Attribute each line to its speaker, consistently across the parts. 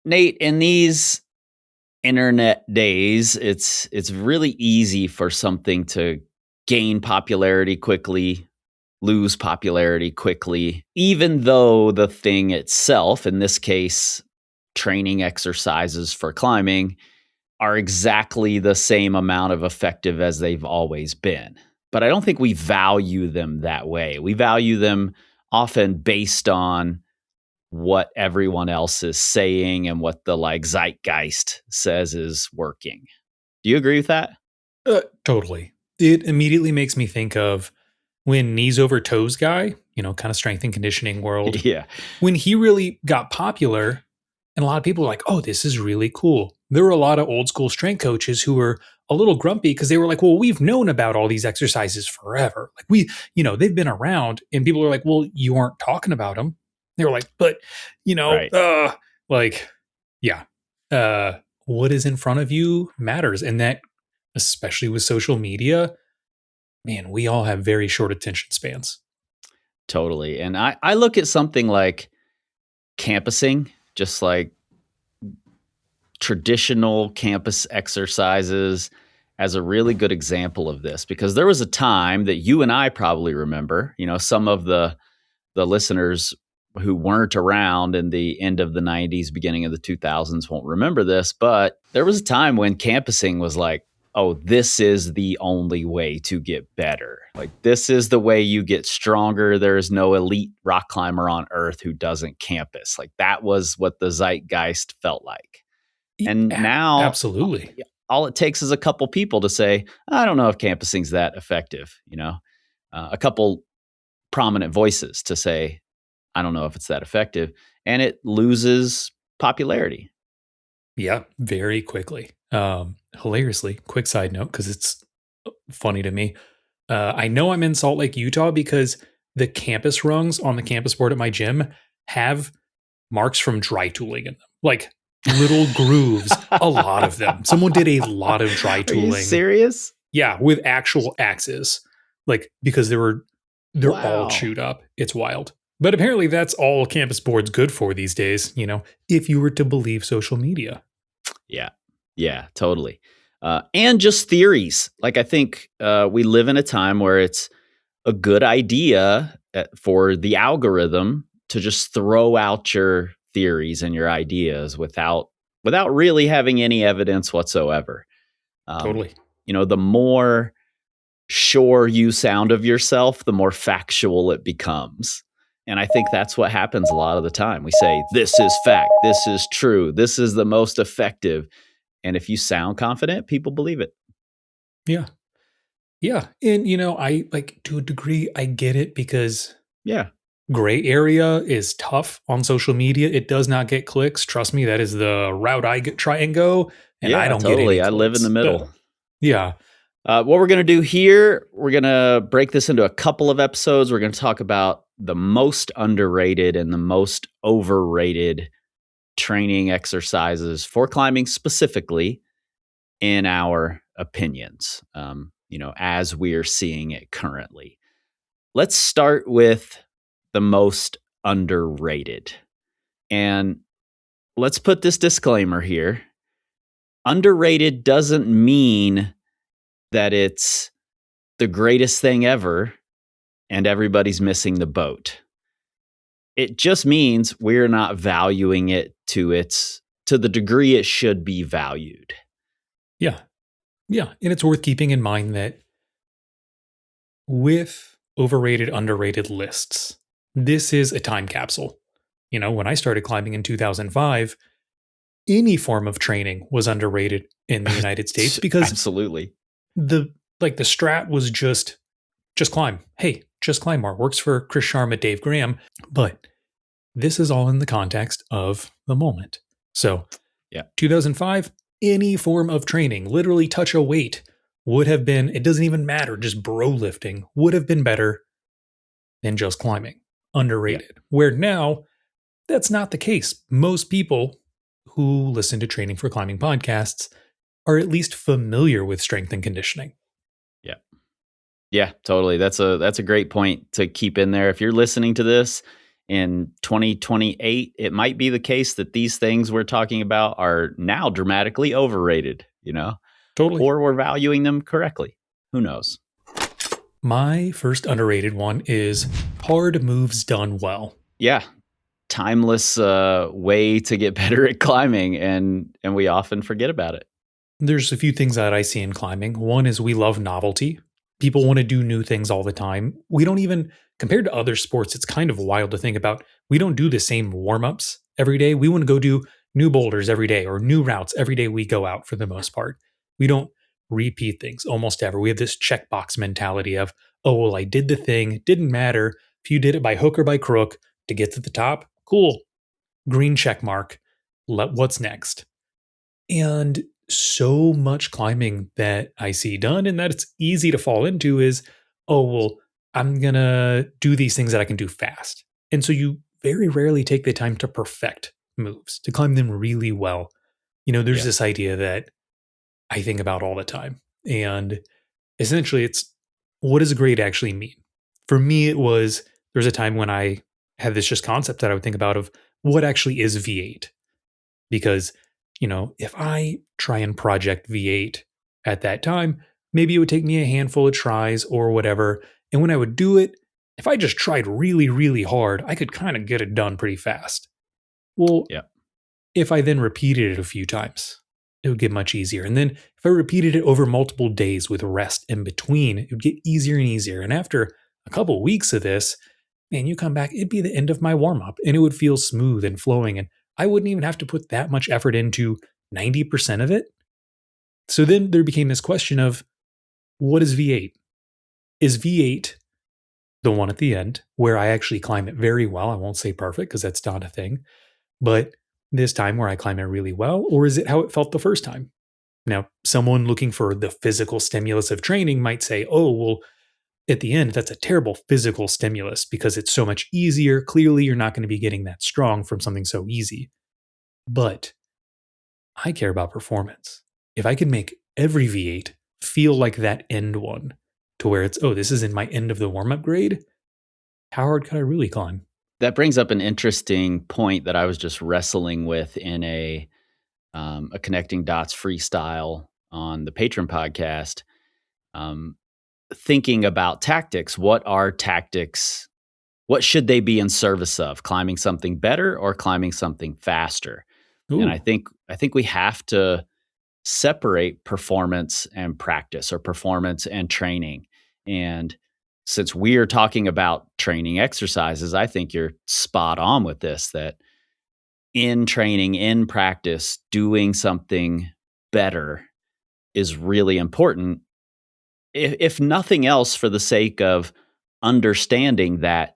Speaker 1: Nate, in these internet days, it's really easy for something to gain popularity quickly, lose popularity quickly, even though the thing itself, in this case, training exercises for climbing, are exactly the same amount of effective as they've always been. But I don't think we value them that way. We value them often based on what everyone else is saying and what the like zeitgeist says is working. Do you agree with that?
Speaker 2: Totally. It immediately makes me think of when knees over toes guy, kind of strength and conditioning world,
Speaker 1: Yeah.
Speaker 2: when he really got popular and a lot of people were like, oh, this is really cool. There were a lot of old school strength coaches who were a little grumpy because they were like, well, we've known about all these exercises forever. Like they've been around and people are like, well, you aren't talking about them. They were like, but, you know,
Speaker 1: Right.
Speaker 2: like, yeah, what is in front of you matters. And that, especially with social media, man, we all have very short attention spans.
Speaker 1: Totally. And I look at something like campusing, just like traditional campus exercises, as a really good example of this, because there was a time that you and I probably remember, some of the listeners who weren't around in the end of the 90s, beginning of the 2000s won't remember this, but there was a time when campusing was like, oh, this is the only way to get better. Like, this is the way you get stronger. There is no elite rock climber on earth who doesn't campus. Like, that was what the zeitgeist felt like. And now
Speaker 2: Absolutely.
Speaker 1: all it takes is a couple people to say, I don't know if campusing's that effective, a couple prominent voices to say, I don't know if it's that effective, and it loses popularity.
Speaker 2: Yeah, very quickly. Hilariously, quick side note, because it's funny to me. I know I'm in Salt Lake, Utah, because the campus rungs on the campus board at my gym have marks from dry tooling in them. Like little grooves, a lot of them. Someone did a lot of dry
Speaker 1: Are you
Speaker 2: tooling.
Speaker 1: serious?
Speaker 2: Yeah, with actual axes. Like because they're all
Speaker 1: Wow.
Speaker 2: chewed up. It's wild. But apparently that's all campus board's good for these days, if you were to believe social media.
Speaker 1: Yeah. Yeah, totally. And just theories. Like, I think we live in a time where it's a good idea for the algorithm to just throw out your theories and your ideas without really having any evidence whatsoever. Um,
Speaker 2: Totally.
Speaker 1: the more sure you sound of yourself, the more factual it becomes. And I think that's what happens a lot of the time. We say, this is fact, this is true, this is the most effective. And if you sound confident, people believe it.
Speaker 2: Yeah. Yeah. And I like to a degree I get it because
Speaker 1: Yeah.
Speaker 2: gray area is tough on social media. It does not get clicks. Trust me, that is the route try and go, and I
Speaker 1: Yeah,
Speaker 2: don't get any
Speaker 1: totally. I live in the
Speaker 2: clicks.
Speaker 1: middle.
Speaker 2: Yeah.
Speaker 1: What we're going to do here, we're going to break this into a couple of episodes. We're going to talk about the most underrated and the most overrated training exercises for climbing specifically, in our opinions, as we're seeing it currently. Let's start with the most underrated. And let's put this disclaimer here. Underrated doesn't mean that it's the greatest thing ever and everybody's missing the boat. It just means we're not valuing it to the degree it should be valued.
Speaker 2: Yeah. Yeah. And it's worth keeping in mind that with overrated, underrated lists, this is a time capsule. When I started climbing in 2005, any form of training was underrated in the United States because
Speaker 1: Absolutely.
Speaker 2: the strat was just climb. Hey, just climb more. Works for Chris Sharma, Dave Graham. But this is all in the context of the moment. So,
Speaker 1: yeah,
Speaker 2: 2005, any form of training, literally touch a weight, would have been, it doesn't even matter, just bro lifting would have been better than just climbing. Underrated. Yeah. Where now, that's not the case. Most people who listen to Training for Climbing podcasts are at least familiar with strength and conditioning.
Speaker 1: Yeah, totally. That's a great point to keep in there. If you're listening to this In 2028, it might be the case that these things we're talking about are now dramatically overrated,
Speaker 2: Totally.
Speaker 1: or we're valuing them correctly. Who knows?
Speaker 2: My first underrated one is hard moves done well.
Speaker 1: Yeah, timeless way to get better at climbing, and we often forget about it.
Speaker 2: There's a few things that I see in climbing. One is we love novelty. People want to do new things all the time. We don't even, compared to other sports, it's kind of wild to think about. We don't do the same warm ups every day. We want to go do new boulders every day or new routes every day we go out for the most part. We don't repeat things almost ever. We have this checkbox mentality of, oh, well, I did the thing. It didn't matter if you did it by hook or by crook to get to the top. Cool. Green check mark. What's next? And so much climbing that I see done and that it's easy to fall into is, oh, well, I'm going to do these things that I can do fast. And so you very rarely take the time to perfect moves, to climb them really well. There's
Speaker 1: Yeah.
Speaker 2: this idea that I think about all the time. And essentially, it's what does great actually mean? For me, it was there's a time when I had this just concept that I would think about of what actually is V8 because if I try and project V8 at that time, maybe it would take me a handful of tries or whatever. And when I would do it, if I just tried really, really hard, I could kind of get it done pretty fast. Well,
Speaker 1: Yeah.
Speaker 2: if I then repeated it a few times, it would get much easier. And then if I repeated it over multiple days with rest in between, it would get easier and easier. And after a couple weeks of this, man, you come back, it'd be the end of my warm up and it would feel smooth and flowing. And I wouldn't even have to put that much effort into 90% of it. So then there became this question of what is V8? Is V8 the one at the end where I actually climb it very well? I won't say perfect because that's not a thing, but this time where I climb it really well, or is it how it felt the first time? Now, someone looking for the physical stimulus of training might say, oh, well, at the end, that's a terrible physical stimulus because it's so much easier. Clearly, you're not going to be getting that strong from something so easy. But I care about performance. If I can make every V8 feel like that end one to where it's, oh, this is in my end of the warm up grade, how hard could I really climb?
Speaker 1: That brings up an interesting point that I was just wrestling with in a connecting dots freestyle on the Patron podcast. Um, Thinking about tactics, what are tactics? What should they be in service of? Climbing something better or climbing something faster? And I
Speaker 2: Ooh,
Speaker 1: think I think we have to separate performance and practice, or performance and training. And since we are talking about training exercises, I think you're spot on with this, that in training, in practice, doing something better is really important. If nothing else, for the sake of understanding that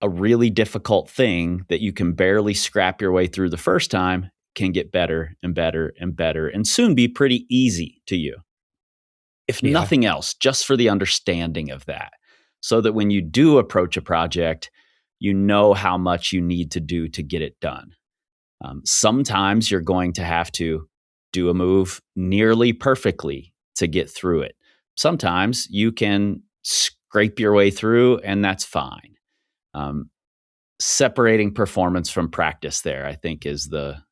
Speaker 1: a really difficult thing that you can barely scrap your way through the first time can get better and better and better and soon be pretty easy to you. If
Speaker 2: yeah.
Speaker 1: nothing else, just for the understanding of that, so that when you do approach a project, you know how much you need to do to get it done. Sometimes you're going to have to do a move nearly perfectly to get through it. Sometimes you can scrape your way through, and that's fine. Um, Separating performance from practice there, I think, is the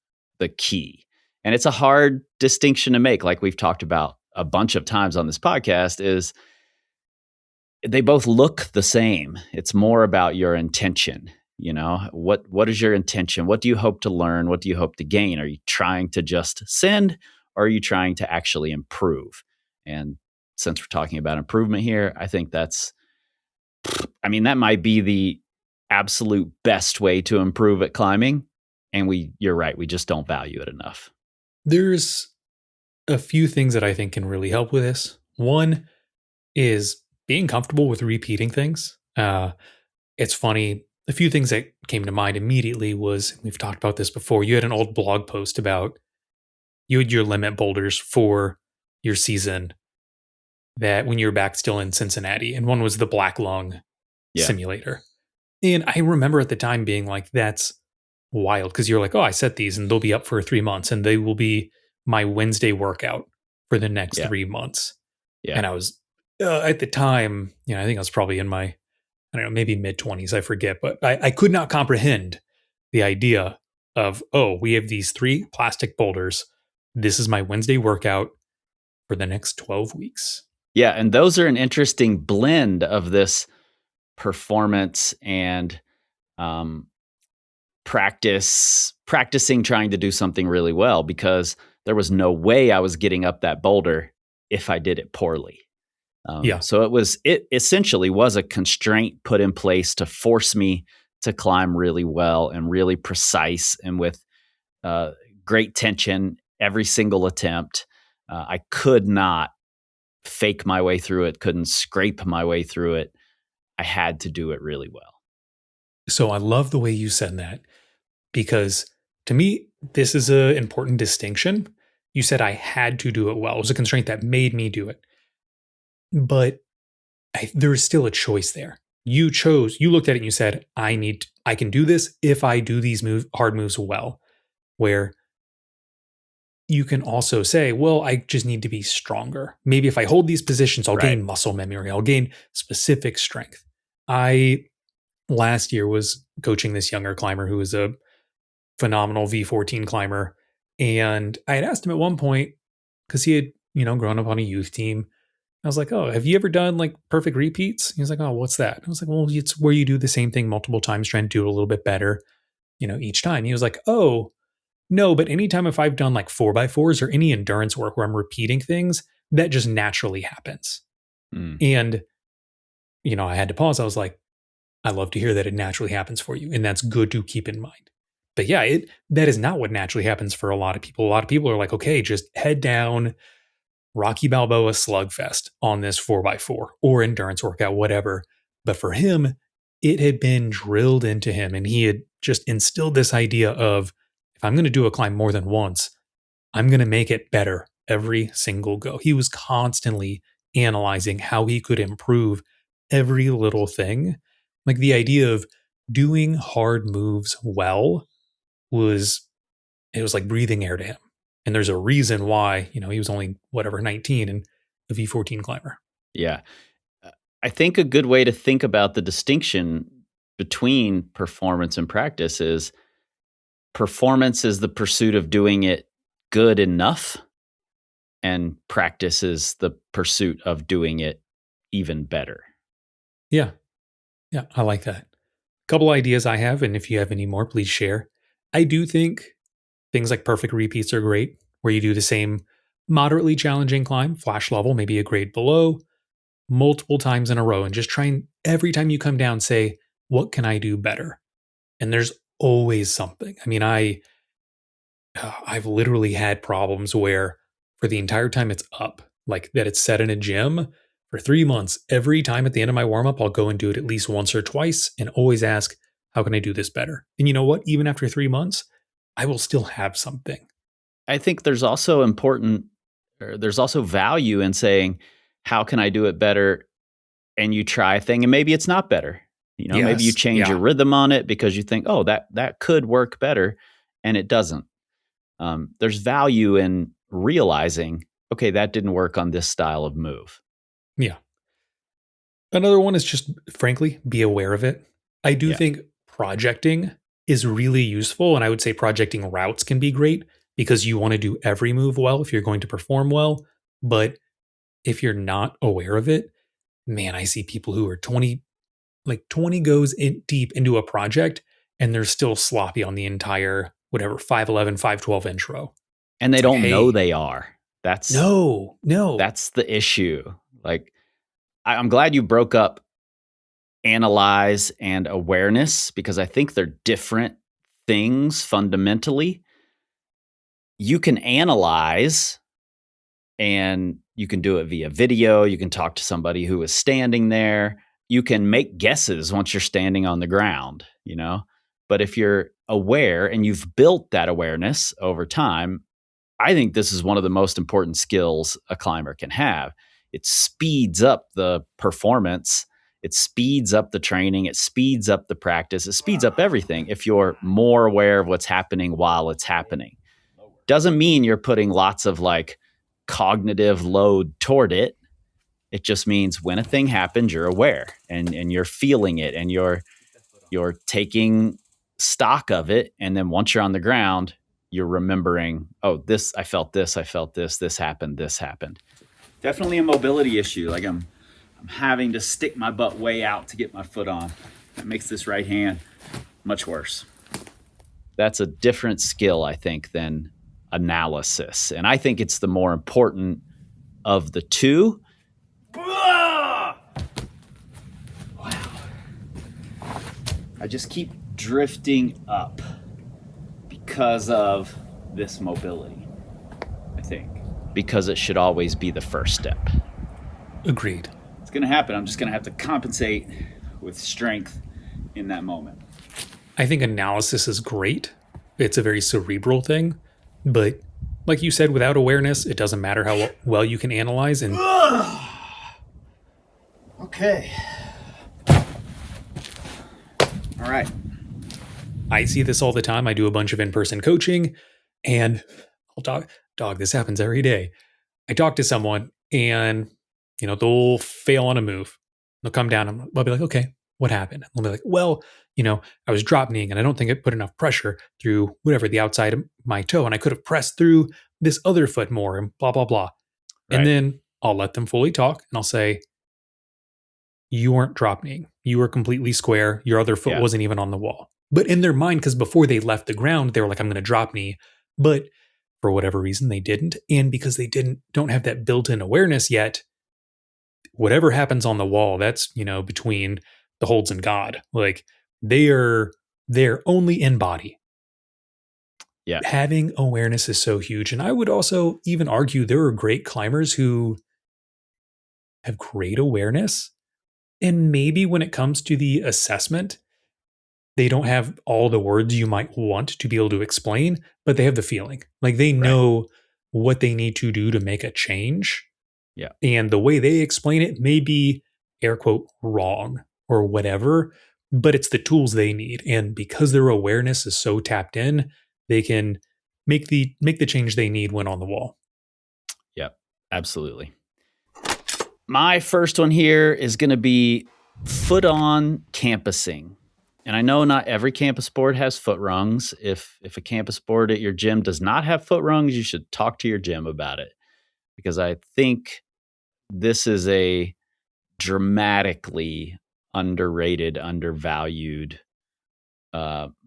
Speaker 1: key. And it's a hard distinction to make, like we've talked about a bunch of times on this podcast, is they both look the same. It's more about your intention. What is your intention? What do you hope to learn? What do you hope to gain? Are you trying to just send, or are you trying to actually improve? And since we're talking about improvement here, I think that might be the absolute best way to improve at climbing. And you're right, we just don't value it enough.
Speaker 2: There's a few things that I think can really help with this. One is being comfortable with repeating things. It's funny. A few things that came to mind immediately was we've talked about this before. You had an old blog post about you had your limit boulders for your season that when you were back still in Cincinnati, and one was the Black Lung
Speaker 1: Yeah,
Speaker 2: simulator. And I remember at the time being like, that's wild because you're like, oh, I set these and they'll be up for 3 months and they will be my Wednesday workout for the next
Speaker 1: yeah,
Speaker 2: 3 months.
Speaker 1: yeah,
Speaker 2: And I was at the time, I think I was probably in my I don't know, maybe mid 20s, I forget, but I could not comprehend the idea of, oh, we have these three plastic boulders. This is my Wednesday workout for the next 12 weeks.
Speaker 1: Yeah, and those are an interesting blend of this performance and um, practicing trying to do something really well, because there was no way I was getting up that boulder if I did it poorly.
Speaker 2: Yeah.
Speaker 1: So it essentially was a constraint put in place to force me to climb really well and really precise and with uh, great tension every single attempt. I could not fake my way through it, couldn't scrape my way through it. I had to do it really well.
Speaker 2: So I love the way you said that because to me, this is an important distinction. You said I had to do it well. It was a constraint that made me do it. But there is still a choice there. You chose, you looked at it and you said, I can do this if I do these hard moves well. Where you can also say, well, I just need to be stronger. Maybe if I hold these positions, I'll
Speaker 1: Right.
Speaker 2: gain muscle memory, I'll gain specific strength. I last year was coaching this younger climber who is a phenomenal V14 climber. And I had asked him at one point, because he had, grown up on a youth team. I was like, oh, have you ever done like perfect repeats? He was like, oh, what's that? I was like, well, it's where you do the same thing multiple times, trying to do it a little bit better, each time. He was like, oh, no, but anytime if I've done like 4x4s or any endurance work where I'm repeating things, that just naturally happens.
Speaker 1: Mm.
Speaker 2: And, I had to pause. I was like, I love to hear that it naturally happens for you. And that's good to keep in mind. But yeah, that is not what naturally happens for a lot of people. A lot of people are like, okay, just head down, Rocky Balboa slugfest on this 4x4 or endurance workout, whatever. But for him, it had been drilled into him and he had just instilled this idea of if I'm going to do a climb more than once, I'm going to make it better every single go. He was constantly analyzing how he could improve every little thing. Like the idea of doing hard moves well was it was like breathing air to him. And there's a reason why, he was only whatever 19 and a V14 climber.
Speaker 1: Yeah. Uh, I think a good way to think about the distinction between performance and practice is performance is the pursuit of doing it good enough, and practice is the pursuit of doing it even better.
Speaker 2: Yeah. Yeah, I like that. Couple ideas I have, and if you have any more, please share. I do think things like perfect repeats are great, where you do the same moderately challenging climb, flash level, maybe a grade below, multiple times in a row, and just trying every time you come down, say, what can I do better? And there's always something. I mean, I've literally had problems where for the entire time it's up, like that it's set in a gym for 3 months, every time at the end of my warm up, I'll go and do it at least once or twice and always ask, how can I do this better? And you know what? Even after 3 months, I will still have something.
Speaker 1: I think there's also value in saying, how can I do it better? And you try a thing and maybe it's not better. Maybe you
Speaker 2: Yes.
Speaker 1: change your
Speaker 2: Yeah.
Speaker 1: rhythm on it because you think, oh, that could work better, and it doesn't. There's value in realizing, okay, that didn't work on this style of move.
Speaker 2: Yeah. Another one is just, frankly, be aware of it. I do
Speaker 1: Yeah.
Speaker 2: think projecting is really useful. And I would say projecting routes can be great because you want to do every move well if you're going to perform well. But if you're not aware of it, man, I see people who are 20 goes in deep into a project and they're still sloppy on the entire, whatever, 5'11, 5'12 intro.
Speaker 1: And they
Speaker 2: It's like,
Speaker 1: don't know
Speaker 2: hey,
Speaker 1: they are. That's
Speaker 2: no, no.
Speaker 1: that's the issue. Like, I'm glad you broke up analyze and awareness, because I think they're different things fundamentally. You can analyze and you can do it via video. You can talk to somebody who is standing there. You can make guesses once you're standing on the ground. But if you're aware and you've built that awareness over time, I think this is one of the most important skills a climber can have. It speeds up the performance. It speeds up the training. It speeds up the practice. It speeds up everything if you're more aware of what's happening while it's happening. Doesn't mean you're putting lots of like cognitive load toward it. It just means when a thing happens, you're aware and you're feeling it and you're taking stock of it. And then once you're on the ground, you're remembering, oh, I felt this, this happened, this happened. Definitely a mobility issue. Like I'm having to stick my butt way out to get my foot on. That makes this right hand much worse. That's a different skill, I think, than analysis. And I think it's the more important of the two. Wow. I just keep drifting up because of this mobility, I think. Because it should always be the first step.
Speaker 2: Agreed.
Speaker 1: It's going to happen. I'm just going to have to compensate with strength in that moment.
Speaker 2: I think analysis is great. It's a very cerebral thing. But like you said, without awareness, it doesn't matter how well you can analyze. And
Speaker 1: okay. All right.
Speaker 2: I see this all the time. I do a bunch of in-person coaching, and I'll talk, dog, this happens every day. I talk to someone and, they'll fail on a move. They'll come down and I'll be like, okay, what happened? They'll be like, well, I was drop kneeing and I don't think it put enough pressure through whatever, the outside of my toe. And I could have pressed through this other foot more and blah, blah, blah. Right. And then I'll let them fully talk and I'll say, you weren't drop kneeing. You were completely square. Your other foot wasn't even on the wall. But in their mind, because before they left the ground, they were like, I'm going to drop knee. But for whatever reason, they didn't. And because they don't have that built-in awareness yet, whatever happens on the wall, that's, between the holds and God. Like they're only in body.
Speaker 1: Yeah.
Speaker 2: Having awareness is so huge. And I would also even argue there are great climbers who have great awareness. And maybe when it comes to the assessment, they don't have all the words you might want to be able to explain, but they have the feeling. Like they know what they need to do to make a change.
Speaker 1: Yeah.
Speaker 2: And the way they explain it may be, air quote, wrong or whatever, but it's the tools they need. And because their awareness is so tapped in, they can make the change they need when on the wall.
Speaker 1: Yeah, absolutely. My first one here is going to be foot on campusing. And I know not every campus board has foot rungs. If a campus board at your gym does not have foot rungs, you should talk to your gym about it. Because I think this is a dramatically underrated, undervalued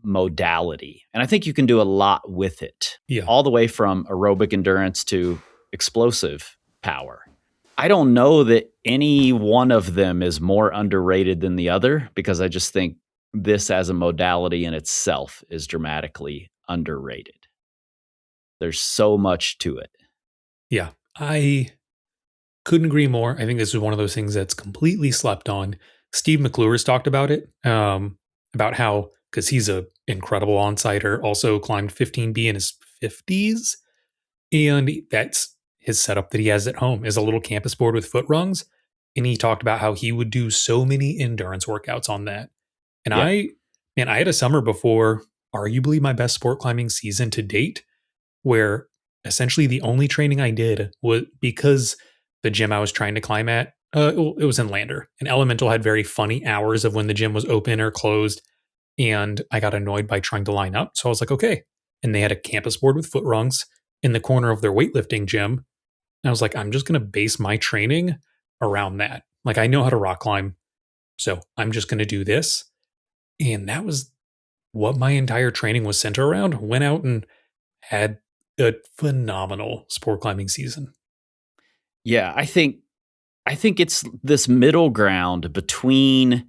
Speaker 1: modality. And I think you can do a lot with it.
Speaker 2: Yeah.
Speaker 1: All the way from aerobic endurance to explosive power. I don't know that any one of them is more underrated than the other, because I just think this as a modality in itself is dramatically underrated. There's so much to it.
Speaker 2: Yeah, I couldn't agree more. I think this is one of those things that's completely slept on. Steve McClure's talked about it, about how, because he's an incredible on-siter, also climbed 15B in his 50s. And that's his setup that he has at home, is a little campus board with foot rungs. And he talked about how he would do so many endurance workouts on that. And I had a summer before arguably my best sport climbing season to date, where essentially the only training I did was because the gym I was trying to climb at, it was in Lander. And Elemental had very funny hours of when the gym was open or closed. And I got annoyed by trying to line up. So I was like, okay. And they had a campus board with foot rungs in the corner of their weightlifting gym. And I was like, I'm just going to base my training around that. Like I know how to rock climb. So I'm just going to do this. And that was what my entire training was centered around. Went out and had a phenomenal sport climbing season.
Speaker 1: Yeah, I think it's this middle ground between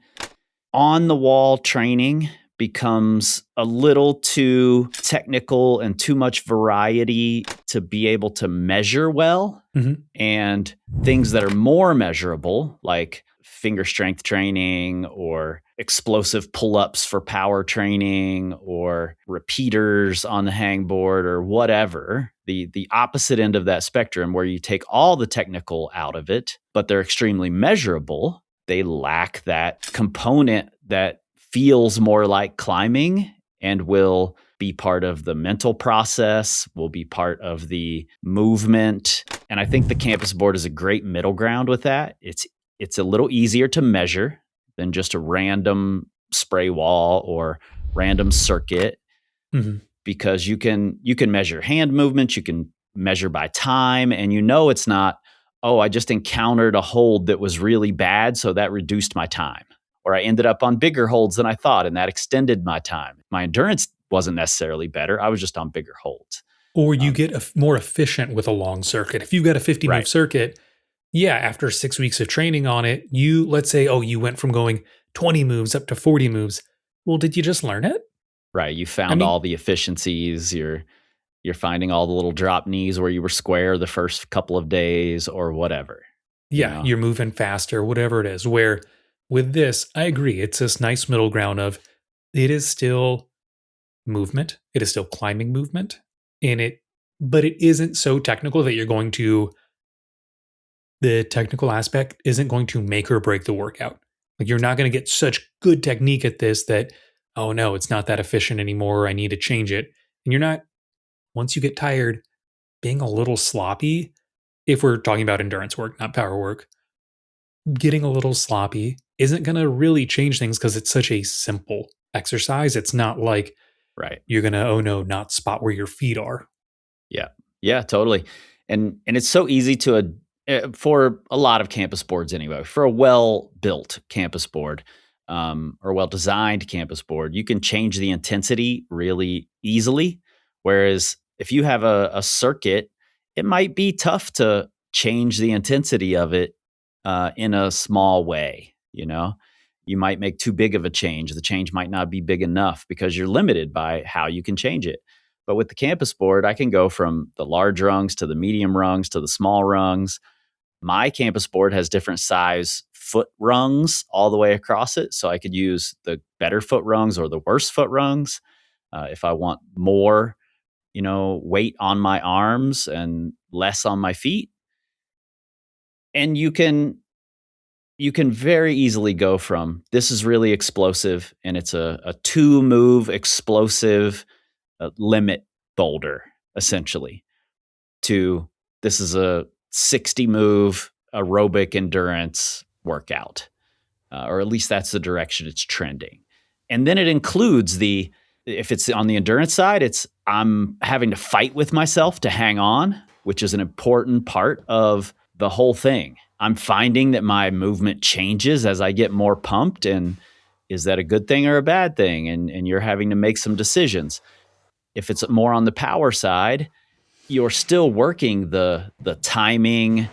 Speaker 1: on the wall training becomes a little too technical and too much variety to be able to measure well.
Speaker 2: Mm-hmm.
Speaker 1: And things that are more measurable, like finger strength training or explosive pull-ups for power training or repeaters on the hangboard or whatever, the opposite end of that spectrum where you take all the technical out of it, but they're extremely measurable. They lack that component that feels more like climbing and will be part of the mental process, will be part of the movement. And I think the campus board is a great middle ground with that. It's a little easier to measure than just a random spray wall or random circuit,
Speaker 2: Mhm.
Speaker 1: because you can measure hand movements, you can measure by time, and it's not, oh, I just encountered a hold that was really bad, so that reduced my time. Or I ended up on bigger holds than I thought, and that extended my time. My endurance wasn't necessarily better. I was just on bigger holds.
Speaker 2: Or you
Speaker 1: Um,
Speaker 2: get more efficient with a long circuit. If you've got a 50 move
Speaker 1: right,
Speaker 2: circuit, yeah, after 6 weeks of training on it, let's say, oh, you went from going 20 moves up to 40 moves. Well, did you just learn it?
Speaker 1: right. You
Speaker 2: I
Speaker 1: found
Speaker 2: mean,
Speaker 1: all the efficiencies. You're finding all the little drop knees where you were square the first couple of days or whatever. You
Speaker 2: yeah,
Speaker 1: know,
Speaker 2: you're moving faster, whatever it is. Where with this, I agree. It's this nice middle ground of it is still movement, it is still climbing movement, and but it isn't so technical that the technical aspect isn't going to make or break the workout. Like you're not going to get such good technique at this that, oh no, it's not that efficient anymore. I need to change it. And you're not, once you get tired, being a little sloppy, if we're talking about endurance work, not power work, getting a little sloppy isn't going to really change things because it's such a simple exercise. It's not like
Speaker 1: right.
Speaker 2: you're going to, oh no, not spot where your feet are.
Speaker 1: Yeah. Yeah, totally. And it's so easy to for a lot of campus boards anyway. For a well-built campus board, or well-designed campus board, you can change the intensity really easily. Whereas if you have a circuit, it might be tough to change the intensity of it in a small way. You might make too big of a change. The change might not be big enough because you're limited by how you can change it. But with the campus board, I can go from the large rungs to the medium rungs to the small rungs. My campus board has different size foot rungs all the way across it. So I could use the better foot rungs or the worse foot rungs if I want more, weight on my arms and less on my feet. And you can very easily go from this is really explosive and it's a two move explosive limit boulder, essentially, to this is a 60 move aerobic endurance workout, or at least that's the direction it's trending. And then it includes if it's on the endurance side, I'm having to fight with myself to hang on, which is an important part of the whole thing. I'm finding that my movement changes as I get more pumped. And is that a good thing or a bad thing? And you're having to make some decisions. If it's more on the power side, you're still working the timing,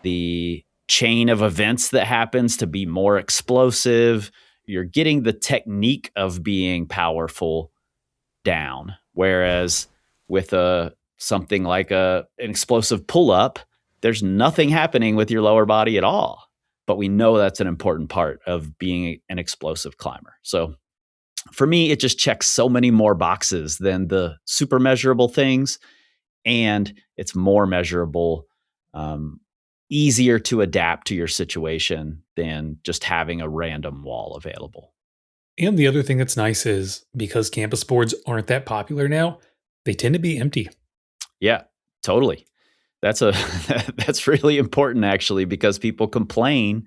Speaker 1: the chain of events that happens to be more explosive. You're getting the technique of being powerful down. Whereas with something like an explosive pull up, there's nothing happening with your lower body at all. But we know that's an important part of being an explosive climber. So for me, it just checks so many more boxes than the super measurable things, and it's more measurable, um, easier to adapt to your situation than just having a random wall available.
Speaker 2: And the other thing that's nice is because campus boards aren't that popular now, they tend to be empty.
Speaker 1: Yeah, totally. That's a that's really important actually, because people complain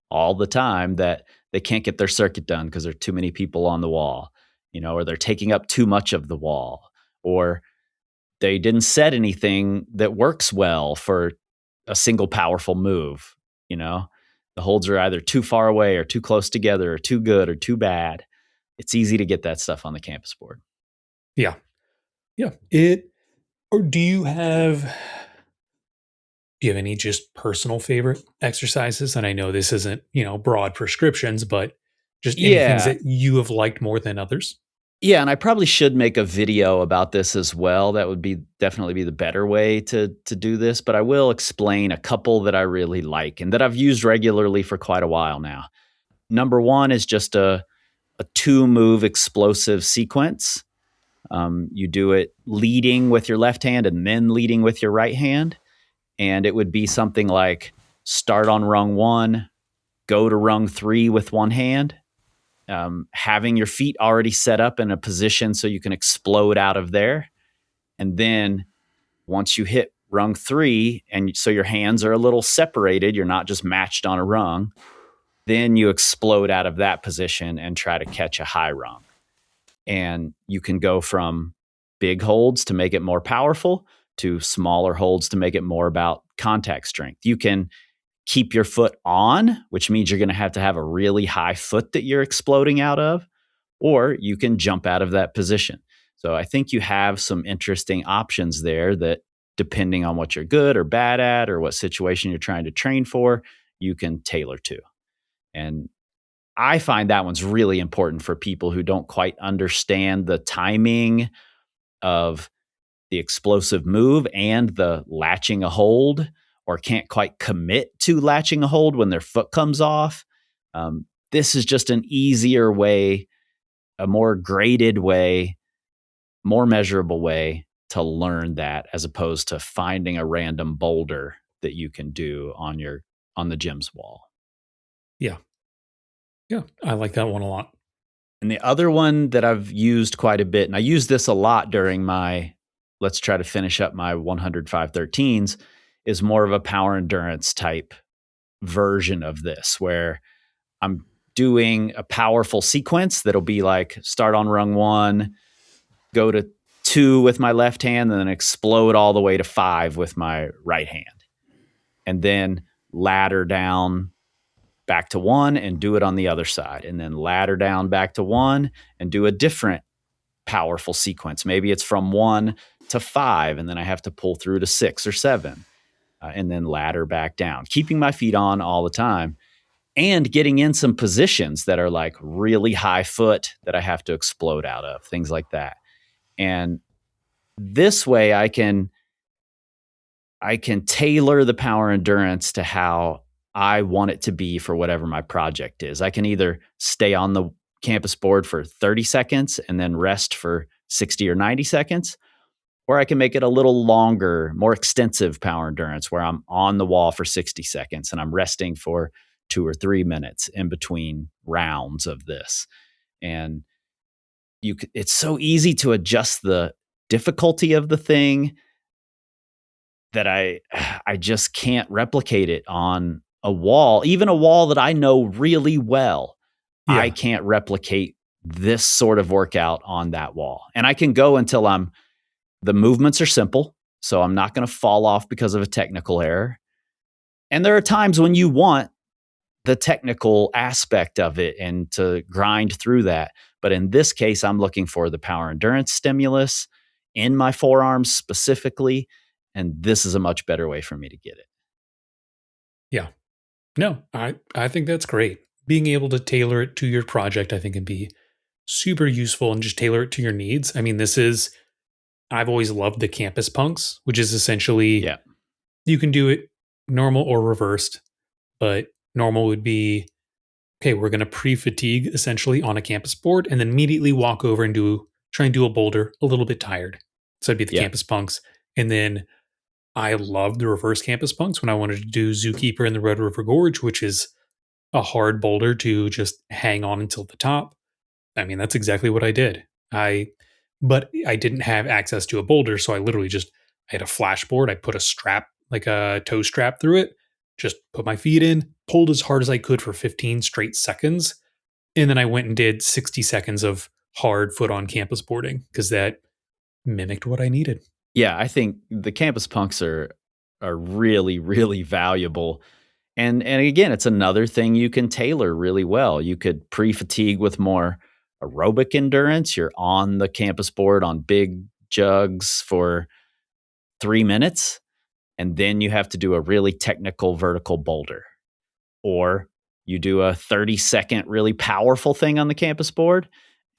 Speaker 1: all the time that they can't get their circuit done because there are too many people on the wall, or they're taking up too much of the wall, or they didn't set anything that works well for a single powerful move. You know, the holds are either too far away or too close together or too good or too bad. It's easy to get that stuff on the campus board.
Speaker 2: Yeah. Yeah. Or do you have any just personal favorite exercises? And I know this isn't, broad prescriptions, but just any things
Speaker 1: Yeah.
Speaker 2: that you have liked more than others?
Speaker 1: Yeah, and I probably should make a video about this as well. That would be definitely be the better way to do this, but I will explain a couple that I really like and that I've used regularly for quite a while now. Number one is just a two move explosive sequence. You do it leading with your left hand and then leading with your right hand. And it would be something like start on rung one, go to rung three with one hand, having your feet already set up in a position so you can explode out of there. And then once you hit rung 3, and so your hands are a little separated, you're not just matched on a rung, then you explode out of that position and try to catch a high rung. And you can go from big holds to make it more powerful to smaller holds to make it more about contact strength. You can keep your foot on, which means you're going to have a really high foot that you're exploding out of, or you can jump out of that position. So I think you have some interesting options there that, depending on what you're good or bad at or what situation you're trying to train for, you can tailor to. And I find that one's really important for people who don't quite understand the timing of the explosive move and the latching a hold, or can't quite commit to latching a hold when their foot comes off. This is just an easier way, a more graded way, more measurable way to learn that, as opposed to finding a random boulder that you can do on the gym's wall.
Speaker 2: Yeah. Yeah. I like that one a lot.
Speaker 1: And the other one that I've used quite a bit, and I use this a lot during my, let's try to finish up my 105-13s, is more of a power endurance type version of this, where I'm doing a powerful sequence that'll be like start on rung 1, go to 2 with my left hand, and then explode all the way to 5 with my right hand. And then ladder down back to 1 and do it on the other side. And then ladder down back to 1 and do a different powerful sequence. Maybe it's from 1 to 5, and then I have to pull through to 6 or 7, and then ladder back down, keeping my feet on all the time and getting in some positions that are like really high foot that I have to explode out of, things like that. And this way I can tailor the power endurance to how I want it to be for whatever my project is. I can either stay on the campus board for 30 seconds and then rest for 60 or 90 seconds, or I can make it a little longer, more extensive power endurance where I'm on the wall for 60 seconds and I'm resting for 2 or 3 minutes in between rounds of this. And it's so easy to adjust the difficulty of the thing that I just can't replicate it on a wall, even a wall that I know really well.
Speaker 2: Yeah.
Speaker 1: I can't replicate this sort of workout on that wall. And I can go until the movements are simple, so I'm not going to fall off because of a technical error. And there are times when you want the technical aspect of it and to grind through that. But in this case, I'm looking for the power endurance stimulus in my forearms specifically. And this is a much better way for me to get it.
Speaker 2: Yeah. No, I think that's great. Being able to tailor it to your project, I think, can be super useful, and just tailor it to your needs. I mean, I've always loved the campus punks, which is essentially, you can do it normal or reversed, but normal would be, okay, we're going to pre-fatigue essentially on a campus board and then immediately walk over and try and do a boulder a little bit tired. So it'd be the campus punks. And then I loved the reverse campus punks when I wanted to do Zookeeper in the Red River Gorge, which is a hard boulder to just hang on until the top. I mean, that's exactly what I did. But I didn't have access to a boulder, so I literally I had a flashboard. I put a strap, like a toe strap through it, just put my feet in, pulled as hard as I could for 15 straight seconds. And then I went and did 60 seconds of hard foot on campus boarding because that mimicked what I needed.
Speaker 1: Yeah, I think the campus punks are really, really valuable. And again, it's another thing you can tailor really well. You could pre-fatigue with more aerobic endurance. You're on the campus board on big jugs for 3 minutes, and then you have to do a really technical vertical boulder. Or you do a 30-second really powerful thing on the campus board,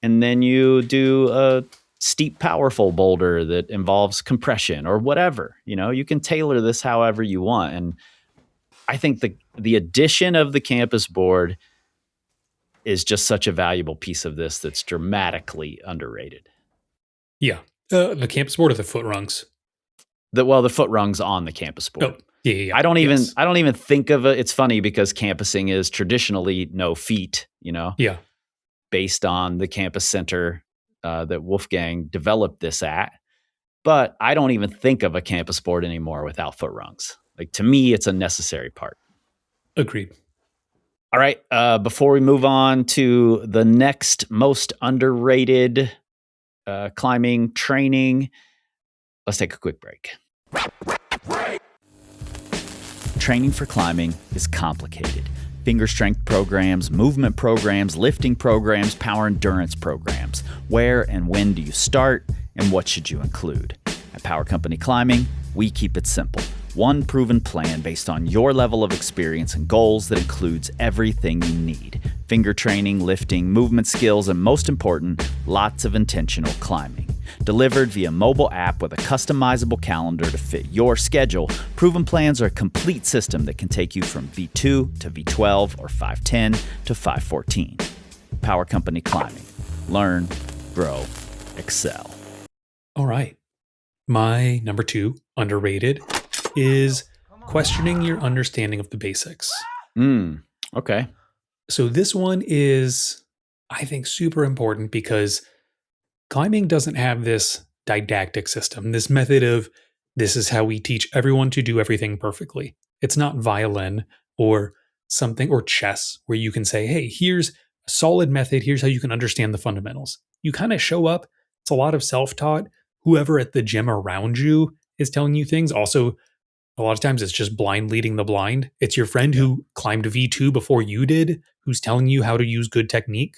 Speaker 1: and then you do a steep, powerful boulder that involves compression or whatever. You can tailor this however you want. And I think the addition of the campus board is just such a valuable piece of this that's dramatically underrated.
Speaker 2: Yeah. The campus board or the foot rungs?
Speaker 1: The foot rungs on the campus board.
Speaker 2: Oh, yeah.
Speaker 1: I don't even think of it. It's funny because campusing is traditionally no feet,
Speaker 2: Yeah.
Speaker 1: based on the campus center that Wolfgang developed this at. But I don't even think of a campus sport anymore without foot rungs. Like, to me, it's a necessary part.
Speaker 2: Agreed.
Speaker 1: All right. Before we move on to the next most underrated climbing training, let's take a quick break. Training for climbing is complicated. Finger strength programs, movement programs, lifting programs, power endurance programs. Where and when do you start, and what should you include? At Power Company Climbing, we keep it simple. One proven plan based on your level of experience and goals that includes everything you need. Finger training, lifting, movement skills, and most important, lots of intentional climbing. Delivered via mobile app with a customizable calendar to fit your schedule, Proven Plans are a complete system that can take you from V2 to V12 or 510 to 514. Power Company Climbing. Learn, grow, excel.
Speaker 2: All right. My number 2, underrated, is questioning your understanding of the basics.
Speaker 1: Okay.
Speaker 2: So this one is, I think, super important because climbing doesn't have this didactic system, this method of this is how we teach everyone to do everything perfectly. It's not violin or something, or chess, where you can say, hey, here's a solid method. Here's how you can understand the fundamentals. You kind of show up. It's a lot of self-taught. Whoever at the gym around you is telling you things. Also, a lot of times it's just blind leading the blind. It's your friend who climbed V2 before you did, who's telling you how to use good technique.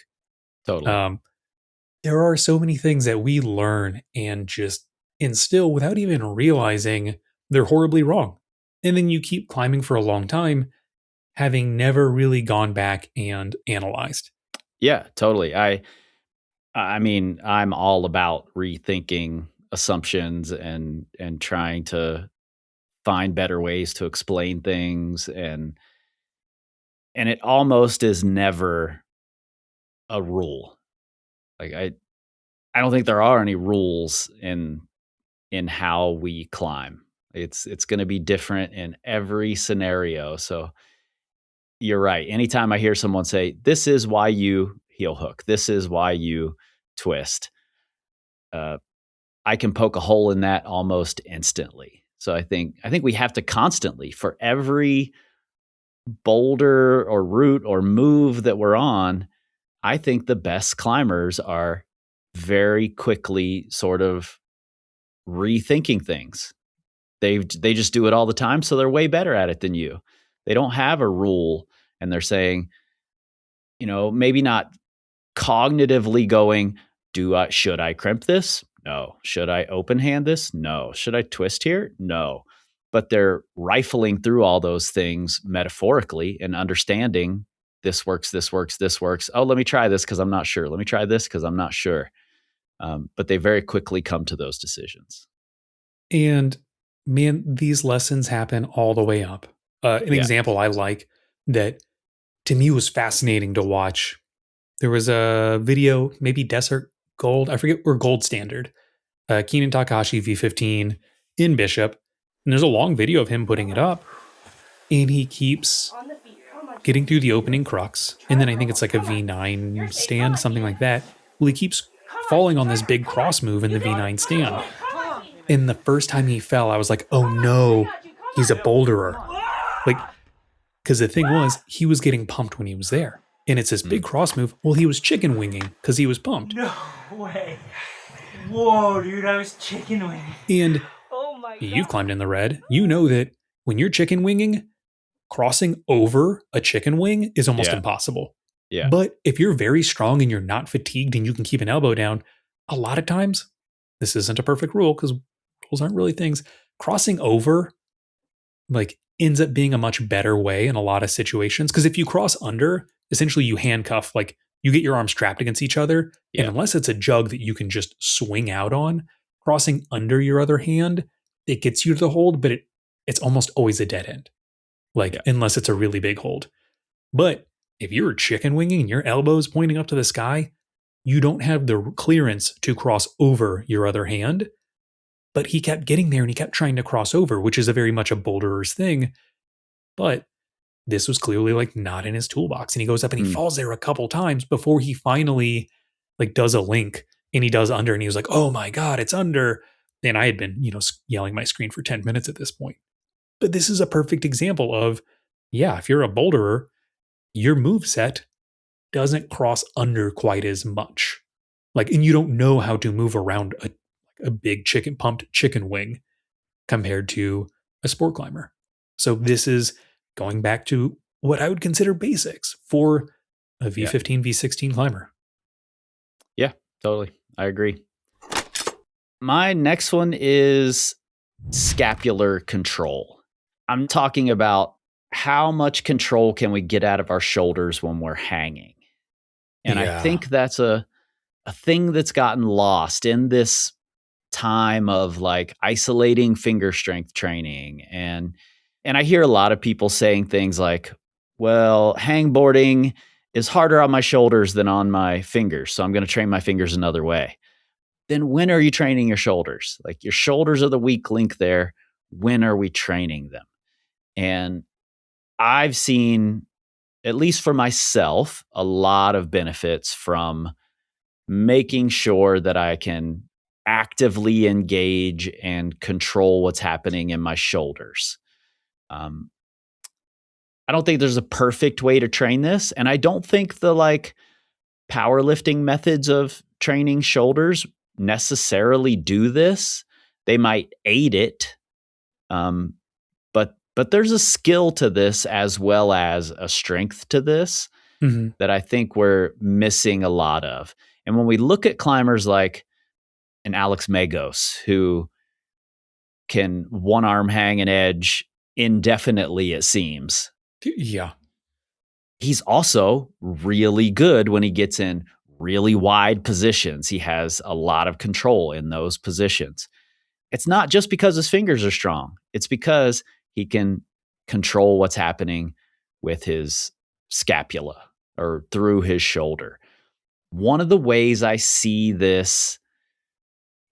Speaker 1: Totally.
Speaker 2: There are so many things that we learn and just instill without even realizing they're horribly wrong. And then you keep climbing for a long time, having never really gone back and analyzed.
Speaker 1: Yeah, totally. I mean, I'm all about rethinking assumptions and trying to find better ways to explain things, and it almost is never a rule. Like, I don't think there are any rules in how we climb. It's going to be different in every scenario. So you're right. Anytime I hear someone say, "This is why you heel hook. This is why you twist," uh, I can poke a hole in that almost instantly. So I think we have to constantly, for every boulder or route or move that we're on, I think the best climbers are very quickly sort of rethinking things. They just do it all the time, so they're way better at it than you. They don't have a rule, and they're saying, maybe not cognitively going, should I crimp this? No. Should I open hand this? No. Should I twist here? No. But they're rifling through all those things metaphorically and understanding this works, this works, this works. Oh, let me try this because I'm not sure. Let me try this because I'm not sure. But they very quickly come to those decisions.
Speaker 2: And man, these lessons happen all the way up. An
Speaker 1: Yeah.
Speaker 2: example I like that to me was fascinating to watch. There was a video, maybe Desert Gold, I forget, or Gold Standard, Keenan Takahashi V15 in Bishop. And there's a long video of him putting it up. And he keeps getting through the opening crux. And then I think it's like a V9 stand, something like that. Well, he keeps falling on this big cross move in the V9 stand. And the first time he fell, I was like, oh no, he's a boulderer. Like, because the thing was, he was getting pumped when he was there. And it's this big cross move. Well, he was chicken winging because he was pumped.
Speaker 3: No way. Whoa, dude, I was chicken winging.
Speaker 2: And
Speaker 3: Oh my God.
Speaker 2: you've climbed in the red. You know that when you're chicken winging, crossing over a chicken wing is almost impossible.
Speaker 1: Yeah.
Speaker 2: But if you're very strong and you're not fatigued and you can keep an elbow down, a lot of times, this isn't a perfect rule because rules aren't really things. Crossing over like ends up being a much better way in a lot of situations. Because if you cross under, essentially you handcuff, like you get your arms trapped against each other.
Speaker 1: Yeah.
Speaker 2: And unless it's a jug that you can just swing out on, crossing under your other hand, it gets you to the hold, but it's almost always a dead end. Like, unless it's a really big hold. But if you're chicken winging and your elbow's pointing up to the sky, you don't have the clearance to cross over your other hand. But he kept getting there and he kept trying to cross over, which is a very much a boulderer's thing. But this was clearly like not in his toolbox. And he goes up and he
Speaker 1: Mm.
Speaker 2: falls there a couple times before he finally like does a link and he does under and he was like, oh my God, it's under. And I had been, yelling my screen for 10 minutes at this point. But this is a perfect example of, yeah, if you're a boulderer, your move set doesn't cross under quite as much. Like, and you don't know how to move around a big pumped chicken wing compared to a sport climber. So this is going back to what I would consider basics for a V15, V16 climber.
Speaker 1: Yeah, totally. I agree. My next one is scapular control. I'm talking about how much control can we get out of our shoulders when we're hanging. And I
Speaker 2: Yeah.
Speaker 1: think that's a thing that's gotten lost in this time of like isolating finger strength training. And I hear a lot of people saying things like, well, hangboarding is harder on my shoulders than on my fingers, so I'm going to train my fingers another way. Then when are you training your shoulders? Like, your shoulders are the weak link there. When are we training them? And I've seen, at least for myself, a lot of benefits from making sure that I can actively engage and control what's happening in my shoulders. I don't think there's a perfect way to train this. And I don't think the like powerlifting methods of training shoulders necessarily do this. They might aid it. But there's a skill to this as well as a strength to this that I think we're missing a lot of. And when we look at climbers like an Alex Magos, who can one arm hang an edge indefinitely, it seems.
Speaker 2: Yeah.
Speaker 1: He's also really good when he gets in really wide positions. He has a lot of control in those positions. It's not just because his fingers are strong. It's because he can control what's happening with his scapula or through his shoulder. One of the ways I see this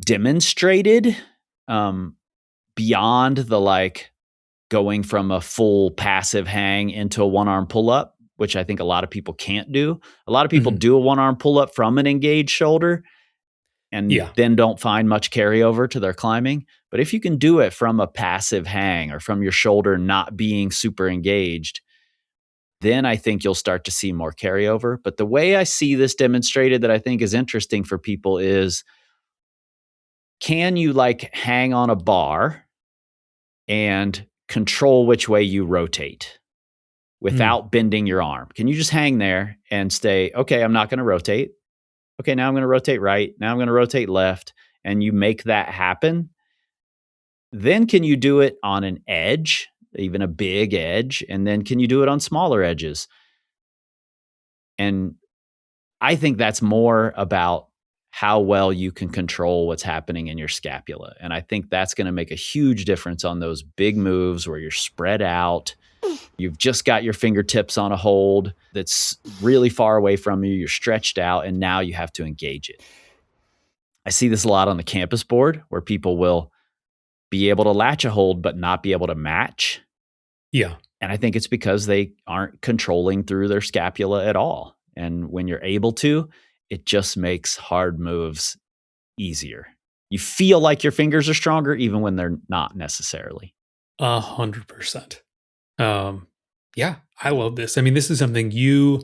Speaker 1: demonstrated, beyond the like going from a full passive hang into a one arm pull up, which I think a lot of people can't do. A lot of people do a one arm pull up from an engaged shoulder and then don't find much carryover to their climbing. But if you can do it from a passive hang or from your shoulder not being super engaged, then I think you'll start to see more carryover. But the way I see this demonstrated that I think is interesting for people is, can you like hang on a bar and control which way you rotate without bending your arm? Can you just hang there and stay, okay, I'm not going to rotate. Okay, now I'm going to rotate right. Now I'm going to rotate left. And you make that happen. Then can you do it on an edge, even a big edge? And then can you do it on smaller edges? And I think that's more about how well you can control what's happening in your scapula. And I think that's going to make a huge difference on those big moves where you're spread out. You've just got your fingertips on a hold that's really far away from you. You're stretched out, and now you have to engage it. I see this a lot on the campus board where people will be able to latch a hold but not be able to match.
Speaker 2: Yeah.
Speaker 1: And I think it's because they aren't controlling through their scapula at all. And when you're able to, it just makes hard moves easier. You feel like your fingers are stronger even when they're not necessarily.
Speaker 2: 100%. Yeah, I love this. I mean, this is something you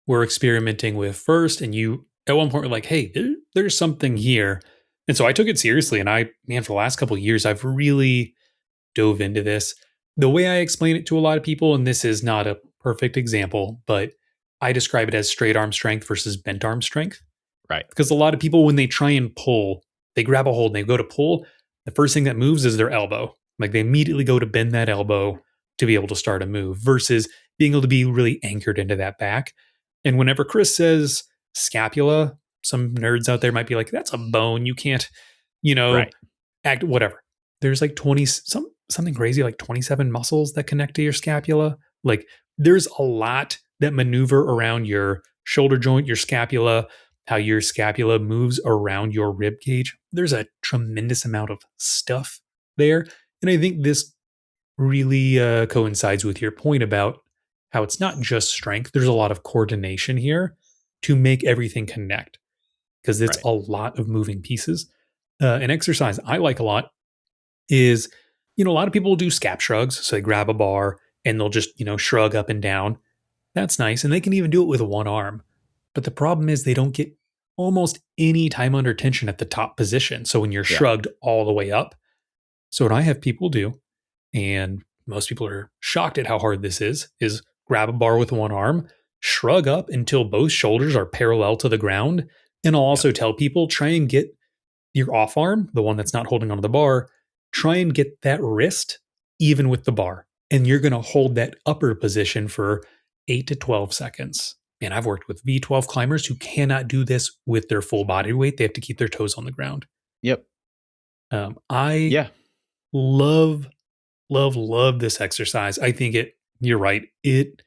Speaker 2: were experimenting with first, and you at one point were like, hey, there's something here. And so I took it seriously. And for the last couple of years, I've really dove into this. The way I explain it to a lot of people, and this is not a perfect example, but I describe it as straight arm strength versus bent arm strength.
Speaker 1: Right.
Speaker 2: Because a lot of people, when they try and pull, they grab a hold and they go to pull. The first thing that moves is their elbow. Like they immediately go to bend that elbow to be able to start a move versus being able to be really anchored into that back. And whenever Chris says scapula, some nerds out there might be like, that's a bone. You can't,
Speaker 1: Right.
Speaker 2: act whatever. There's like something crazy, like 27 muscles that connect to your scapula. Like there's a lot that maneuver around your shoulder joint, your scapula, how your scapula moves around your rib cage. There's a tremendous amount of stuff there. And I think this really coincides with your point about how it's not just strength. There's a lot of coordination here to make everything connect because it's
Speaker 1: Right.
Speaker 2: a lot of moving pieces. An exercise I like a lot is, a lot of people will do scap shrugs. So they grab a bar and they'll just, shrug up and down. That's nice. And they can even do it with one arm. But the problem is they don't get almost any time under tension at the top position. So when you're
Speaker 1: Yeah.
Speaker 2: shrugged all the way up. So what I have people do, and most people are shocked at how hard this is grab a bar with one arm, shrug up until both shoulders are parallel to the ground. And I'll
Speaker 1: Yeah.
Speaker 2: also tell people try and get your off arm, the one that's not holding onto the bar, try and get that wrist even with the bar. And you're going to hold that upper position for 8 to 12 seconds. And I've worked with V12 climbers who cannot do this with their full body weight. They have to keep their toes on the ground.
Speaker 1: Yep.
Speaker 2: I
Speaker 1: Yeah.
Speaker 2: love, love this exercise. I think you're right. It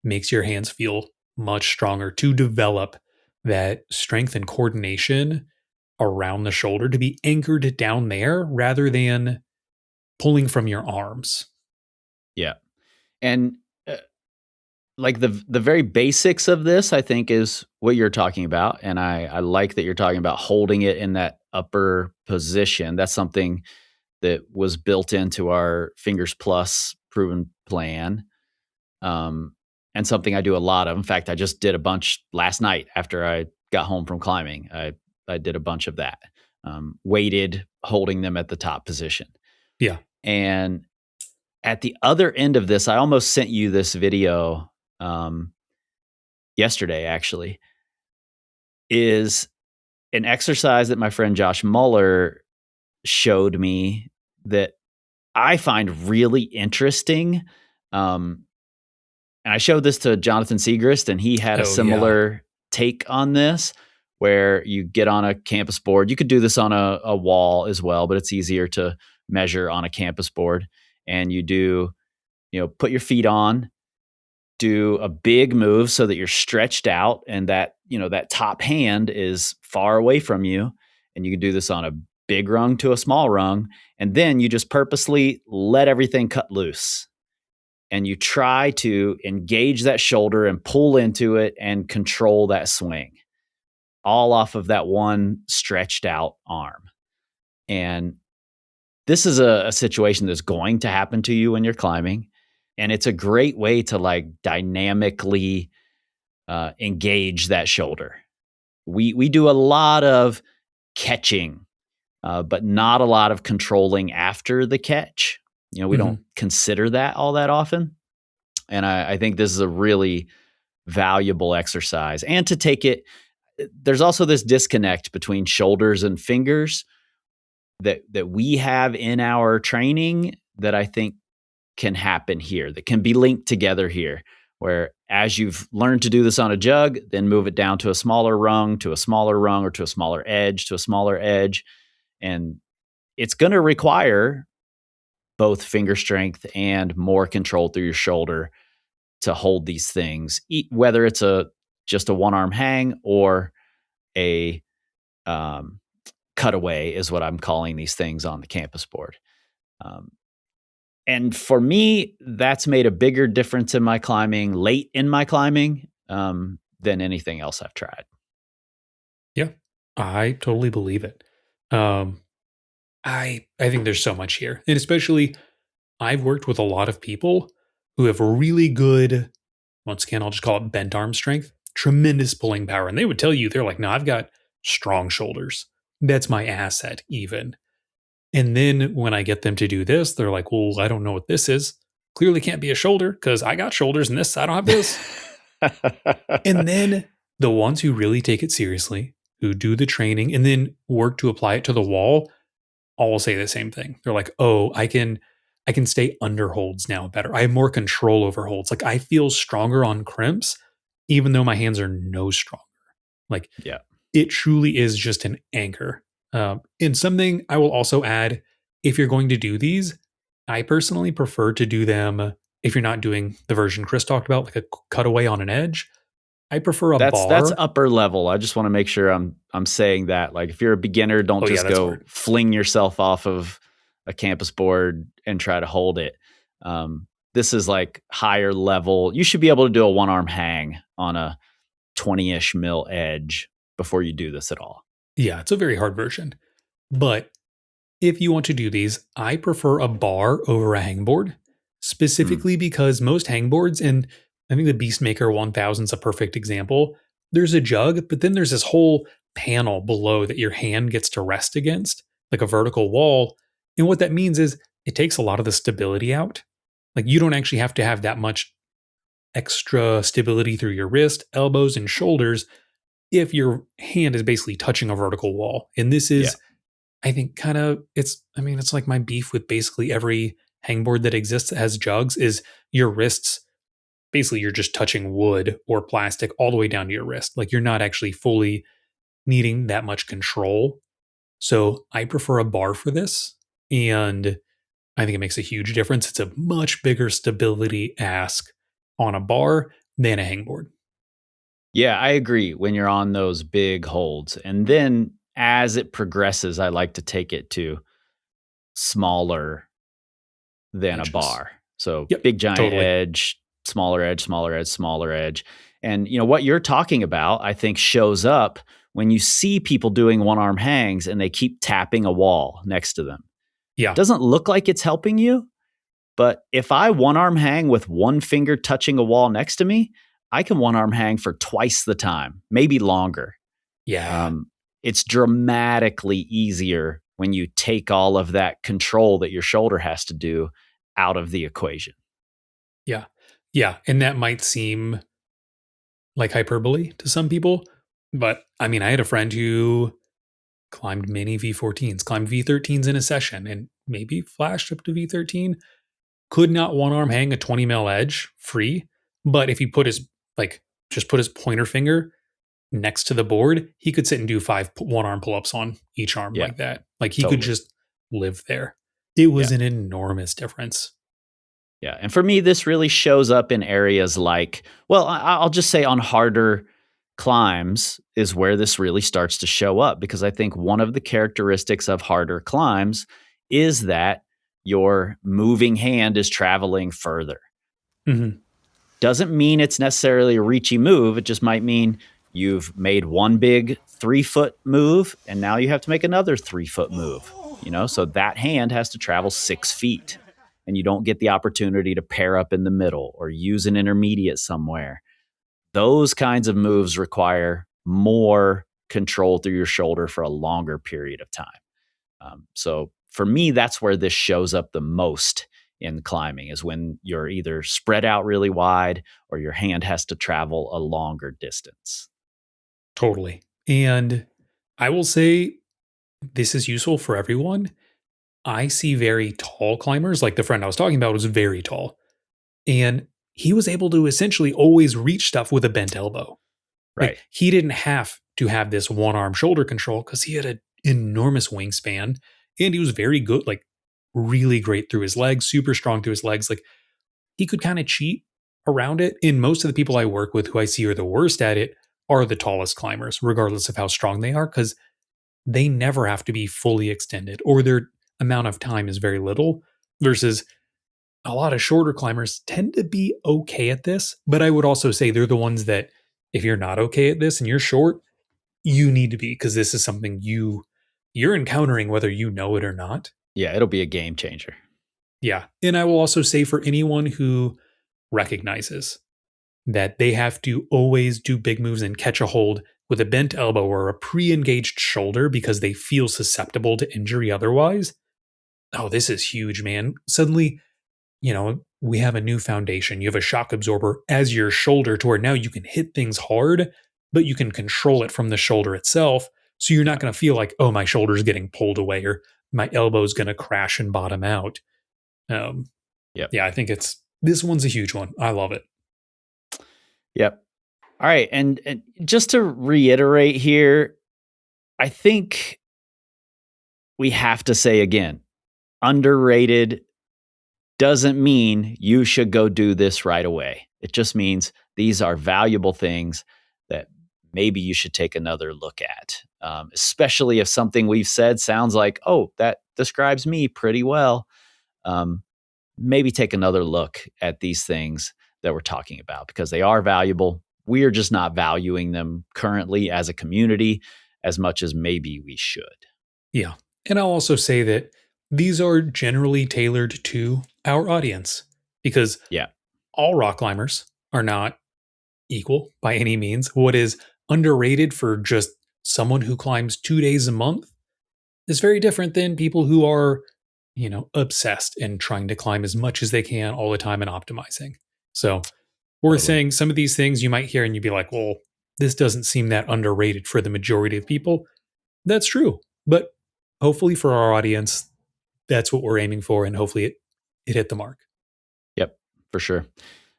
Speaker 2: makes your hands feel much stronger to develop that strength and coordination around the shoulder to be anchored down there rather than pulling from your arms.
Speaker 1: Yeah. And like the very basics of this, I think, is what you're talking about. And I like that you're talking about holding it in that upper position. That's something that was built into our Fingers Plus proven plan. And something I do a lot of. In fact, I just did a bunch last night after I got home from climbing. I did a bunch of that, weighted, holding them at the top position.
Speaker 2: Yeah.
Speaker 1: And at the other end of this, I almost sent you this video yesterday, actually, is an exercise that my friend Josh Muller showed me that I find really interesting. And I showed this to Jonathan Segrist, and he had a similar take on this, where you get on a campus board. You could do this on a wall as well, but it's easier to measure on a campus board. And you do, put your feet on, do a big move so that you're stretched out and that, that top hand is far away from you. And you can do this on a big rung to a small rung. And then you just purposely let everything cut loose. And you try to engage that shoulder and pull into it and control that swing, all off of that one stretched out arm. And this is a situation that's going to happen to you when you're climbing. And it's a great way to like dynamically engage that shoulder. We do a lot of catching, but not a lot of controlling after the catch. We don't consider that all that often. And I think this is a really valuable exercise. And to take it, there's also this disconnect between shoulders and fingers that we have in our training that I think can happen here, that can be linked together here, where as you've learned to do this on a jug, then move it down to a smaller rung, to a smaller rung, or to a smaller edge, to a smaller edge. And it's going to require both finger strength and more control through your shoulder to hold these things, whether it's just a one-arm hang or a cutaway is what I'm calling these things on the campus board. And for me, that's made a bigger difference in my climbing, late in my climbing, than anything else I've tried.
Speaker 2: Yeah, I totally believe it. I think there's so much here. And especially, I've worked with a lot of people who have really good, once again, I'll just call it bent arm strength, tremendous pulling power. And they would tell you, they're like, no, I've got strong shoulders. That's my asset, even. And then when I get them to do this, they're like, well, I don't know what this is. Clearly can't be a shoulder because I got shoulders and this, I don't have this. And then the ones who really take it seriously, who do the training and then work to apply it to the wall, all say the same thing. They're like, oh, I can stay under holds now better. I have more control over holds. Like I feel stronger on crimps, even though my hands are no stronger. Like
Speaker 1: yeah,
Speaker 2: it truly is just an anchor. And something I will also add, if you're going to do these, I personally prefer to do them if you're not doing the version Chris talked about, like a cutaway on an edge. I prefer a bar.
Speaker 1: That's upper level. I just want to make sure I'm saying that. Like if you're a beginner, don't just go fling yourself off of a campus board and try to hold it. This is like higher level. You should be able to do a one arm hang on a 20-ish mil edge before you do this at all.
Speaker 2: Yeah, it's a very hard version. But if you want to do these, I prefer a bar over a hangboard, specifically because most hangboards, and I think the Beastmaker 1000 is a perfect example, there's a jug, but then there's this whole panel below that your hand gets to rest against, like a vertical wall. And what that means is it takes a lot of the stability out. Like you don't actually have to have that much extra stability through your wrist, elbows, and shoulders if your hand is basically touching a vertical wall. And this
Speaker 1: Yeah.
Speaker 2: is, I think, kind of, it's like my beef with basically every hangboard that exists that has jugs is your wrists. Basically, you're just touching wood or plastic all the way down to your wrist. Like you're not actually fully needing that much control. So I prefer a bar for this. And I think it makes a huge difference. It's a much bigger stability ask on a bar than a hangboard.
Speaker 1: Yeah, I agree when you're on those big holds. And then as it progresses, I like to take it to smaller than a
Speaker 2: Edges.
Speaker 1: bar. So
Speaker 2: Yep,
Speaker 1: big giant
Speaker 2: totally.
Speaker 1: edge, smaller edge, smaller edge, smaller edge. And what you're talking about, I think shows up when you see people doing one arm hangs and they keep tapping a wall next to them.
Speaker 2: Yeah.
Speaker 1: Doesn't look like it's helping you, but if I one arm hang with one finger touching a wall next to me, I can one arm hang for twice the time, maybe longer.
Speaker 2: Yeah.
Speaker 1: It's dramatically easier when you take all of that control that your shoulder has to do out of the equation.
Speaker 2: Yeah. Yeah. And that might seem like hyperbole to some people. But I mean, I had a friend who climbed many V14s, climbed V13s in a session, and maybe flashed up to V13, could not one arm hang a 20 mil edge free. But if he put his, just put his pointer finger next to the board, he could sit and do 5 one arm pull ups on each arm
Speaker 1: Yeah,
Speaker 2: like that. Like he
Speaker 1: totally.
Speaker 2: could just live there. It was
Speaker 1: Yeah.
Speaker 2: an enormous difference.
Speaker 1: Yeah. And for me, this really shows up in areas like, well, I'll just say on harder climbs is where this really starts to show up, because I think one of the characteristics of harder climbs is that your moving hand is traveling further.
Speaker 2: Mhm.
Speaker 1: Doesn't mean it's necessarily a reachy move. It just might mean you've made one big 3-foot move and now you have to make another 3-foot move. So that hand has to travel 6 feet, and you don't get the opportunity to pair up in the middle or use an intermediate somewhere. Those kinds of moves require more control through your shoulder for a longer period of time. So for me, that's where this shows up the most in climbing, is when you're either spread out really wide or your hand has to travel a longer distance.
Speaker 2: Totally. And I will say this is useful for everyone. I see very tall climbers, like the friend I was talking about was very tall. And he was able to essentially always reach stuff with a bent elbow.
Speaker 1: Right.
Speaker 2: Like he didn't have to have this one arm shoulder control because he had an enormous wingspan and he was very good, like really great through his legs, super strong through his legs. Like he could kind of cheat around it. And most of the people I work with who I see are the worst at it are the tallest climbers, regardless of how strong they are, because they never have to be fully extended or their amount of time is very little versus a lot of shorter climbers tend to be okay at this. But I would also say they're the ones that if you're not okay at this and you're short, you need to be, because this is something you're encountering whether you know it or not.
Speaker 1: Yeah, it'll be a game changer.
Speaker 2: Yeah. And I will also say for anyone who recognizes that they have to always do big moves and catch a hold with a bent elbow or a pre-engaged shoulder because they feel susceptible to injury otherwise. Oh, this is huge, man. Suddenly, we have a new foundation. You have a shock absorber as your shoulder to where now you can hit things hard, but you can control it from the shoulder itself. So you're not going to feel like, oh, my shoulder's getting pulled away or my elbow's going to crash and bottom out.
Speaker 1: Yep.
Speaker 2: Yeah, I think this one's a huge one. I love it.
Speaker 1: Yep. All right. And just to reiterate here, I think we have to say again, underrated doesn't mean you should go do this right away. It just means these are valuable things that maybe you should take another look at, especially if something we've said sounds like, oh, that describes me pretty well. maybe take another look at these things that we're talking about because they are valuable. We are just not valuing them currently as a community as much as maybe we should.
Speaker 2: Yeah. And I'll also say that these are generally tailored to our audience because
Speaker 1: Yeah.
Speaker 2: all rock climbers are not equal by any means. What is underrated for just someone who climbs 2 days a month is very different than people who are, obsessed and trying to climb as much as they can all the time and optimizing. So we're
Speaker 1: Totally.
Speaker 2: saying some of these things you might hear and you'd be like, well, this doesn't seem that underrated for the majority of people. That's true. But hopefully for our audience, that's what we're aiming for. And hopefully it hit the mark.
Speaker 1: Yep, for sure.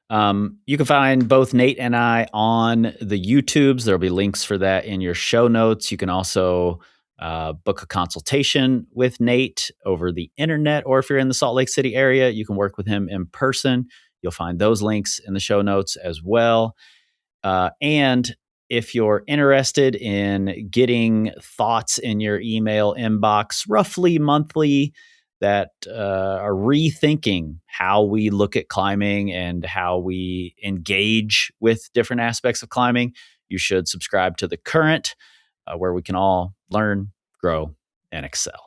Speaker 1: You can find both Nate and I on the YouTubes. There'll be links for that in your show notes. You can also book a consultation with Nate over the internet, or if you're in the Salt Lake City area, you can work with him in person. You'll find those links in the show notes as well. And if you're interested in getting thoughts in your email inbox roughly monthly that are rethinking how we look at climbing and how we engage with different aspects of climbing, you should subscribe to The Current, where we can all learn, grow, and excel.